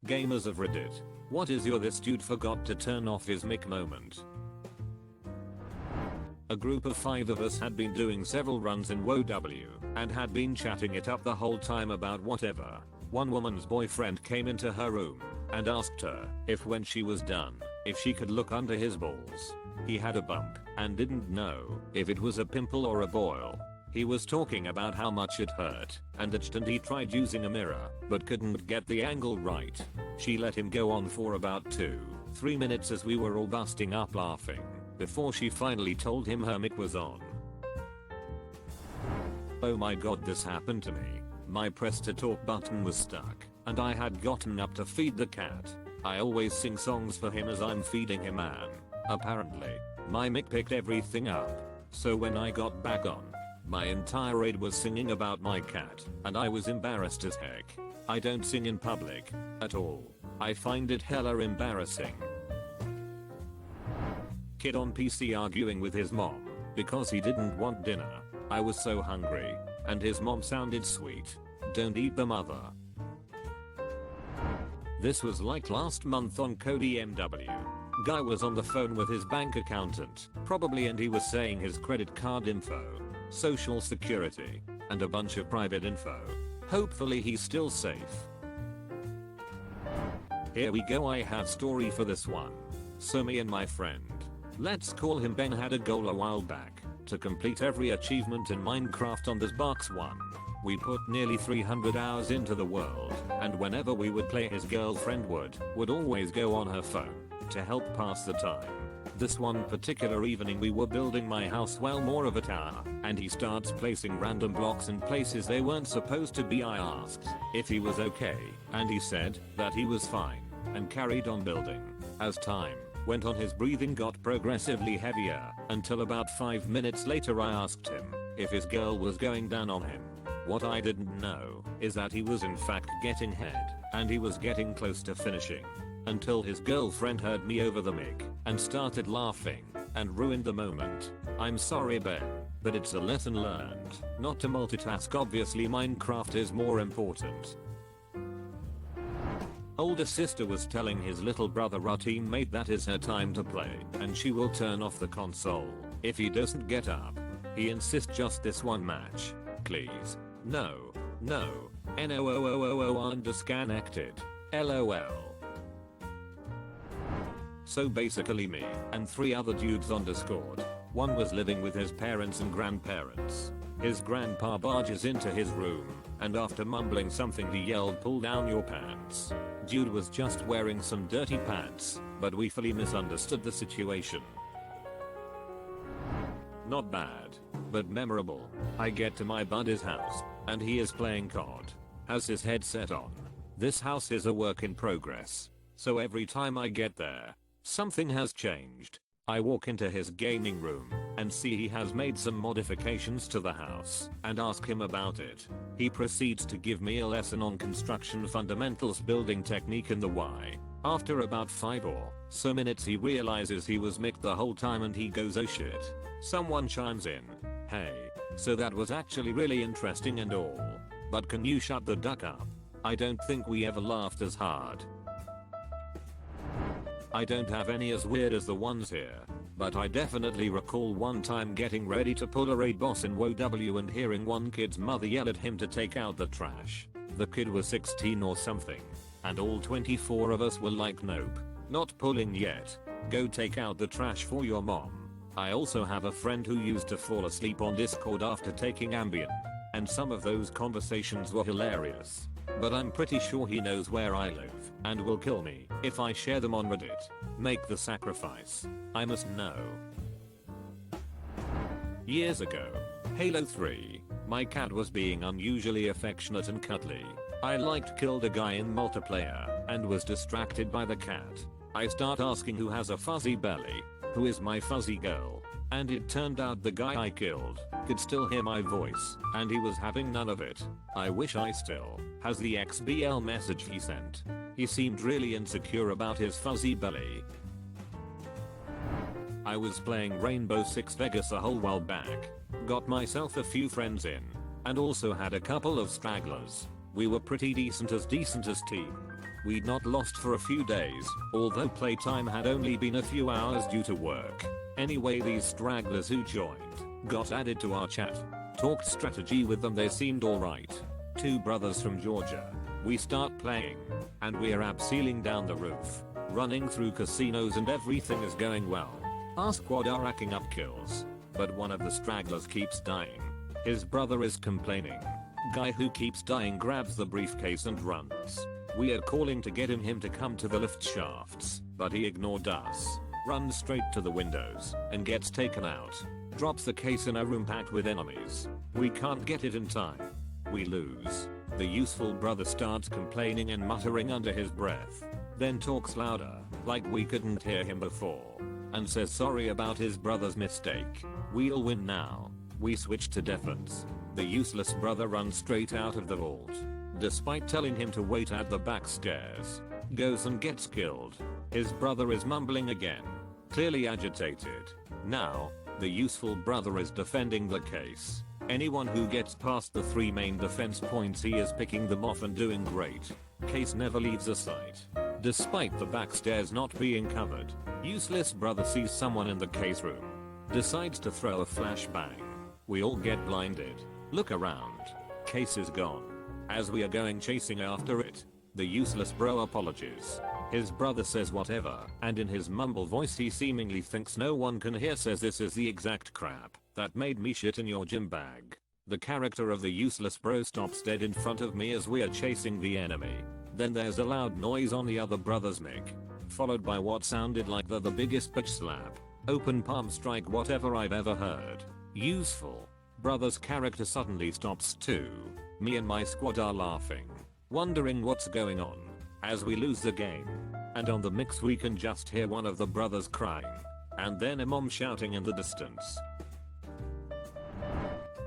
Gamers of Reddit, what is your "this dude forgot to turn off his mic" moment? A group of 5 of us had been doing several runs in WoW and had been chatting it up the whole time about whatever. One woman's boyfriend came into her room and asked her if when she was done, if she could look under his balls. He had a bump and didn't know if it was a pimple or a boil. He was talking about how much it hurt and itched, and he tried using a mirror but couldn't get the angle right. She let him go on for about 2-3 minutes as we were all busting up laughing before she finally told him her mic was on. Oh my god, this happened to me. My press to talk button was stuck and I had gotten up to feed the cat. I always sing songs for him as I'm feeding him, and apparently my mic picked everything up. So when I got back on, my entire raid was singing about my cat and I was embarrassed as heck. I don't sing in public at all. I find it hella embarrassing. Kid on PC arguing with his mom because he didn't want dinner. I was so hungry and his mom sounded sweet. Don't eat the mother. This was like last month on Cody MW. Guy was on the phone with his bank accountant, probably, and he was saying his credit card info, social security, and a bunch of private info. Hopefully he's still safe. Here we go, I have story for this one. So me and my friend, let's call him Ben, had a goal a while back to complete every achievement in Minecraft on this box 1. We put nearly 300 hours into the world, and whenever we would play, his girlfriend would always go on her phone to help pass the time. This one particular evening we were building my house, well, more of a tower, and he starts placing random blocks in places they weren't supposed to be. I asked if he was okay, and he said that he was fine and carried on building. As time went on, his breathing got progressively heavier until about 5 minutes later I asked him if his girl was going down on him. What I didn't know is that he was in fact getting head and he was getting close to finishing, until his girlfriend heard me over the mic and started laughing and ruined the moment. I'm sorry, Ben, but it's a lesson learned not to multitask. Obviously Minecraft is more important. Older sister was telling his little brother or teammate that is her time to play and she will turn off the console if he doesn't get up. He insists, just this one match, please. No, no, no, disconnected. LOL. So basically me and 3 other dudes on Discord. One was living with his parents and grandparents. His grandpa barges into his room and after mumbling something he yelled, "Pull down your pants." Dude was just wearing some dirty pants, but we fully misunderstood the situation. Not bad, but memorable. I get to my buddy's house and he is playing COD. Has his headset on. This house is a work in progress, so every time I get there, something has changed. I walk into his gaming room and see he has made some modifications to the house and ask him about it. He proceeds to give me a lesson on construction fundamentals, building technique in the Y. After about 5 or so minutes he realizes he was mic the whole time and he goes, "Oh shit." Someone chimes in, "Hey, so that was actually really interesting and all, but can you shut the duck up?" I don't think we ever laughed as hard. I don't have any as weird as the ones here, but I definitely recall one time getting ready to pull a raid boss in WoW and hearing one kid's mother yell at him to take out the trash. The kid was 16 or something, and all 24 of us were like, "Nope, not pulling yet. Go take out the trash for your mom." I also have a friend who used to fall asleep on Discord after taking Ambien, and some of those conversations were hilarious. But I'm pretty sure he knows where I live and will kill me if I share them on Reddit. Make the sacrifice. I must know. Years ago, Halo 3, my cat was being unusually affectionate and cuddly. I killed a guy in multiplayer and was distracted by the cat. I start asking who has a fuzzy belly, who is my fuzzy girl, and it turned out the guy I killed could still hear my voice and he was having none of it. I wish I still has the XBL message he sent. He seemed really insecure about his fuzzy belly. I was playing Rainbow Six Vegas a whole while back, got myself a few friends in, and also had a couple of stragglers. We were pretty decent as team. We'd not lost for a few days, although playtime had only been a few hours due to work. Anyway, these stragglers who joined got added to our chat. Talked strategy with them, they seemed alright. Two brothers from Georgia. We start playing, and we're abseiling down the roof, running through casinos, and everything is going well. Our squad are racking up kills, but one of the stragglers keeps dying. His brother is complaining. Guy who keeps dying grabs the briefcase and runs. We are calling to get him to come to the lift shafts, but he ignored us. Runs straight to the windows and gets taken out. Drops the case in a room packed with enemies. We can't get it in time. We lose. The useful brother starts complaining and muttering under his breath. Then talks louder, like we couldn't hear him before, and says sorry about his brother's mistake. We'll win now. We switch to defense. The useless brother runs straight out of the vault, despite telling him to wait at the back stairs. Goes and gets killed. His brother is mumbling again, clearly agitated. Now, the useful brother is defending the case. Anyone who gets past the 3 main defense points, he is picking them off and doing great. Case never leaves a sight. Despite the back stairs not being covered, useless brother sees someone in the case room. Decides to throw a flashbang. We all get blinded. Look around. Case is gone. As we are going chasing after it, the useless bro apologizes. His brother says whatever, and in his mumble voice he seemingly thinks no one can hear says, "This is the exact crap that made me shit in your gym bag." The character of the useless bro stops dead in front of me as we are chasing the enemy. Then there's a loud noise on the other brother's mic, followed by what sounded like the biggest bitch slap, open palm strike whatever I've ever heard. Useful brother's character suddenly stops too. Me and my squad are laughing, wondering what's going on, as we lose the game. And on the mix we can just hear one of the brothers crying, and then a mom shouting in the distance.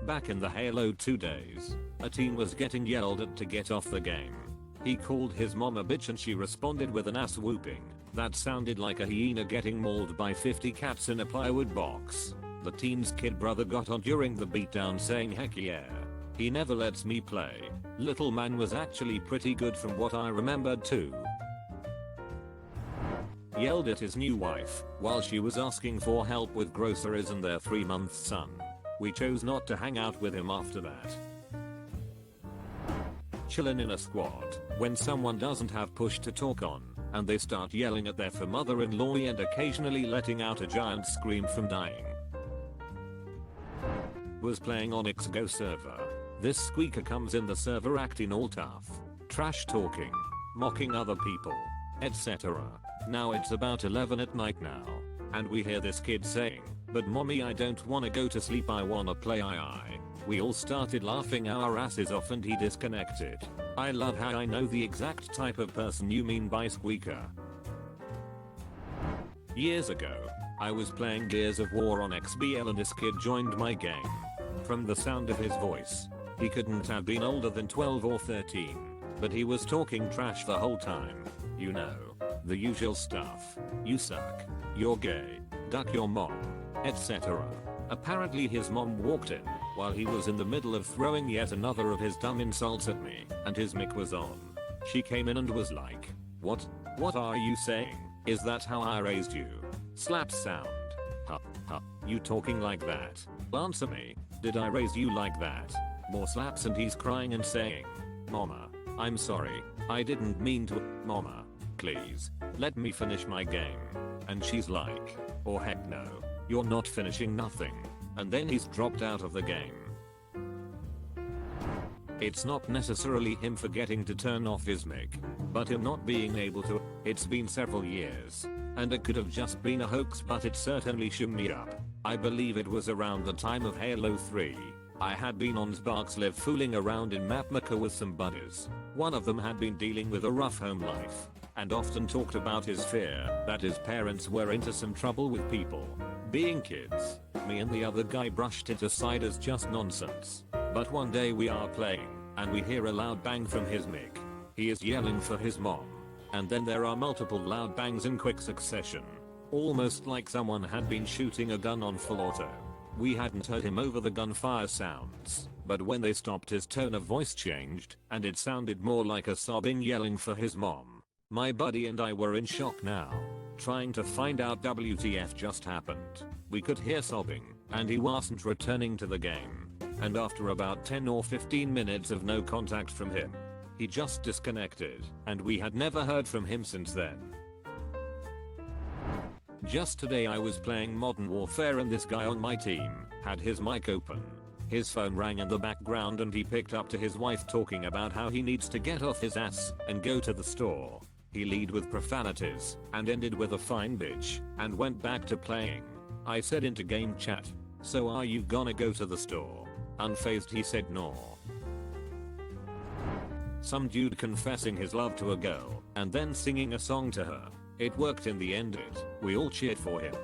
Back in the Halo 2 days, a teen was getting yelled at to get off the game. He called his mom a bitch and she responded with an ass whooping that sounded like a hyena getting mauled by 50 cats in a plywood box. The teen's kid brother got on during the beatdown saying, "Heck yeah. He never lets me play." Little man was actually pretty good from what I remembered too. Yelled at his new wife while she was asking for help with groceries and their 3-month son. We chose not to hang out with him after that. Chillin' in a squad when someone doesn't have push to talk on, and they start yelling at their mother-in-law and occasionally letting out a giant scream from dying. Was playing on Go server. This squeaker comes in the server acting all tough, trash talking, mocking other people, etc. Now it's about 11 at night now, and we hear this kid saying, "But mommy, I don't wanna go to sleep, I wanna play II." We all started laughing our asses off and he disconnected. I love how I know the exact type of person you mean by squeaker. Years ago, I was playing Gears of War on XBL and this kid joined my game. From the sound of his voice, he couldn't have been older than 12 or 13, but he was talking trash the whole time. You know, the usual stuff. You suck. You're gay. Duck your mom. Etc. Apparently his mom walked in while he was in the middle of throwing yet another of his dumb insults at me, and his mic was on. She came in and was like, What are you saying? Is that how I raised you? Slap sound. Ha, ha, you talking like that? Answer me, did I raise you like that? More slaps and he's crying and saying, "Mama, I'm sorry, I didn't mean to, mama, please, let me finish my game." And she's like, "Oh heck no, you're not finishing nothing." And then he's dropped out of the game. It's not necessarily him forgetting to turn off his mic, but him not being able to. It's been several years, and it could have just been a hoax, but it certainly shook me up. I believe it was around the time of Halo 3. I had been on Sparks Live fooling around in Mapmaker with some buddies. One of them had been dealing with a rough home life, and often talked about his fear that his parents were into some trouble with people being kids. Me and the other guy brushed it aside as just nonsense. But one day we are playing, and we hear a loud bang from his mic. He is yelling for his mom. And then there are multiple loud bangs in quick succession. Almost like someone had been shooting a gun on full auto. We hadn't heard him over the gunfire sounds, but when they stopped his tone of voice changed, and it sounded more like a sobbing yelling for his mom. My buddy and I were in shock now, trying to find out WTF just happened. We could hear sobbing, and he wasn't returning to the game. And after about 10 or 15 minutes of no contact from him, he just disconnected, and we had never heard from him since then. Just today I was playing Modern Warfare and this guy on my team had his mic open. His phone rang in the background and he picked up to his wife talking about how he needs to get off his ass and go to the store. He led with profanities and ended with a fine bitch and went back to playing. I said into game chat, "So are you gonna go to the store?" Unfazed he said no. Some dude confessing his love to a girl and then singing a song to her. It worked in the end. We all cheered for him.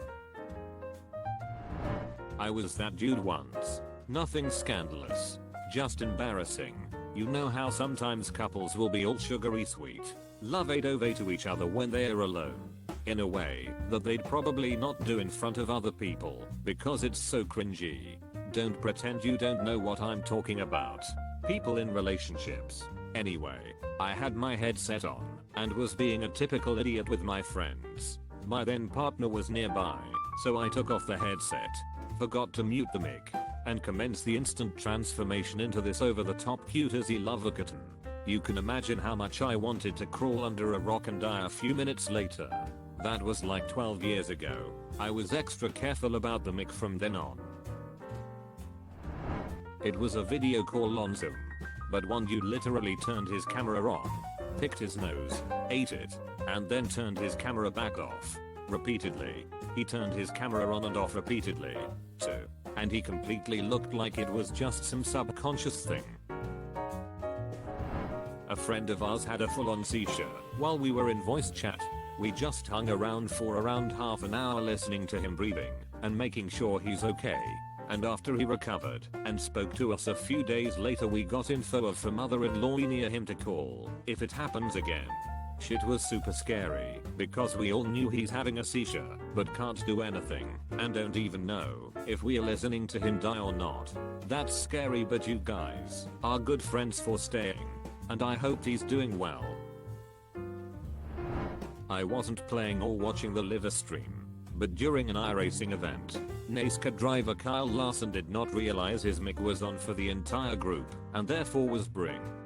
I was that dude once. Nothing scandalous. Just embarrassing. You know how sometimes couples will be all sugary sweet, love-ove to each other when they are alone. In a way that they'd probably not do in front of other people because it's so cringy. Don't pretend you don't know what I'm talking about. People in relationships. Anyway, I had my headset on and was being a typical idiot with my friends. My then partner was nearby, so I took off the headset, forgot to mute the mic, and commenced the instant transformation into this over-the-top cute-as-y lover kitten. You can imagine how much I wanted to crawl under a rock and die a few minutes later. That was like 12 years ago. I was extra careful about the mic from then on. It was a video call on Zoom, but one dude literally turned his camera on, picked his nose, ate it, and then turned his camera back off. Repeatedly. He turned his camera on and off repeatedly, too. And he completely looked like it was just some subconscious thing. A friend of ours had a full-on seizure while we were in voice chat. We just hung around for around half an hour listening to him breathing and making sure he's okay. And after he recovered and spoke to us a few days later, we got info of some mother-in-law near him to call if it happens again. Shit was super scary because we all knew he's having a seizure but can't do anything and don't even know if we are listening to him die or not. That's scary, but you guys are good friends for staying, and I hope he's doing well. I wasn't playing or watching the live stream, but during an iRacing event, NASCAR driver Kyle Larson did not realize his mic was on for the entire group and therefore was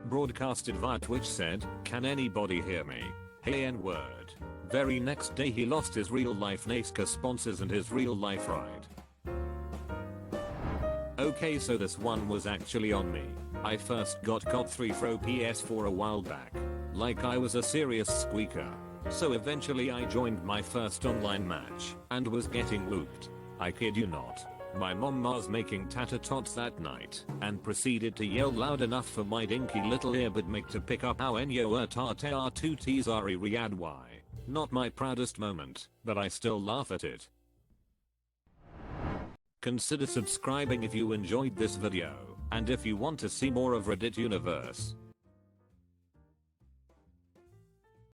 broadcasted via Twitch said, "Can anybody hear me? Hey N-word." Very next day he lost his real life NASCAR sponsors and his real life ride. Okay, so this one was actually on me. I first got COD 3 for PS4 a while back. Like I was a serious squeaker. So eventually I joined my first online match and was getting whooped. I kid you not. My mom was making tater tots that night and proceeded to yell loud enough for my dinky little earbud mic to pick up how enyo tate are 2 tizari riad y. Not my proudest moment, but I still laugh at it. Consider subscribing if you enjoyed this video, and if you want to see more of Reddit Universe.